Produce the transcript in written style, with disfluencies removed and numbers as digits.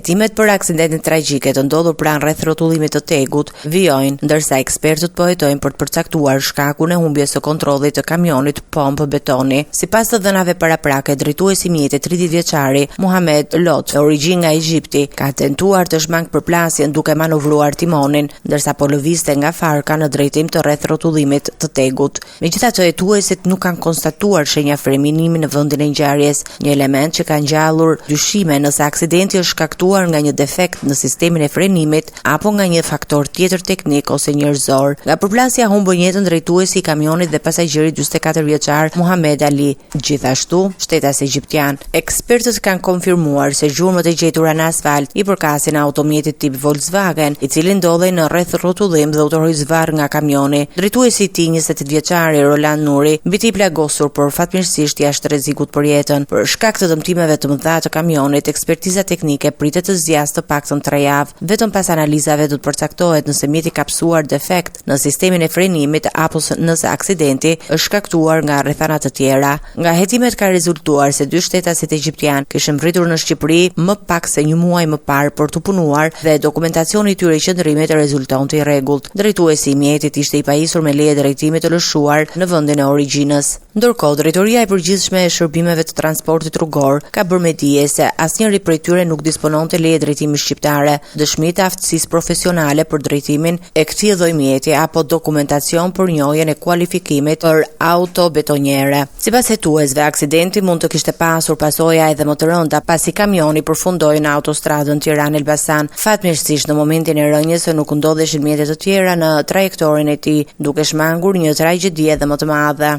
Hetimet për aksidentin tragjike të ndodhur pranë rreth rrotullimit të Tegut vijojnë, ndërsa ekspertët po hetojnë për të përcaktuar shkakun e humbjes së kontrollit të kamionit pompë betoni. Sipas të dhënave paraprake, drejtuesi i mjetit 30 vjeçari Muhamet Lot, origjinë nga Egjipti, ka tentuar të shmangë përplasjen duke manovruar timonin, ndërsa po lëvizte nga farka në drejtim të rreth rrotullimit të Tegut. Megjithatë, hetuesit nuk kanë konstatuar shenja freminimi në vendin e ngjarjes, një element që ka ngjallur dyshime nëse aksidenti është shkaktuar nga një defekt në sistemin e frenimit apo nga një faktor tjetër teknik ose njerëzor. Nga përplasja humbën jetën drejtuesi i kamionit dhe pasagjeri 44 vjeçar Muhamed Ali, gjithashtu shtetas egjiptian. Ekspertët kanë konfirmuar se gjurmët e gjetura në asfalt i përkasin automjetit tip Volkswagen, i cili ndodhej në rreth rrotullim dhe u tërhoi zvarr nga kamioni. Drejtuesi i tij, 28 vjeçari Roland Nuri, mbi t'i plagosur, por fatmirësisht jashtë rrezikut për jetën. Për shkak të dëmtimeve të mëdha të kamionit, ekspertiza teknike pritet të zgjasë të paktën 3 javë. Vetëm pas analizave do të përcaktohet nëse mjeti ka psuar defekt në sistemin e frenimit apo nëse aksidenti është shkaktuar nga rrethana të tjera. Nga hetimet ka rezultuar se dy shtetasit egjiptian kishin rritur në Shqipëri më pak se një muaj më parë për të punuar dhe dokumentacioni i tyre i qëndrimit rezultonte i rregullt. Drejtuesi i mjetit ishte i pajisur me leje drejtimi të lëshuar në vendin e origjinës. Ndërkohë, Drejtoria e Përgjithshme e Shërbimeve të Transportit Rrugor ka bërë me dije se asnjëri prej tyre nuk dispononte leje drejtimi shqiptare, dëshmi të aftësisë profesionale për drejtimin e këtij lloji mjeti apo dokumentacion për njohjen e kualifikimit për autobetonjere. Sipas hetuesve, aksidenti mund të kishte pasur pasoja edhe më të rënda pasi kamioni përfundoi në autostradën Tiranë-Elbasan. Fatmirësisht në momentin e rënjes nuk ndodheshin mjete të tjera në trajektorin e tij, duke shmangur një tragjedi edhe më të madhe.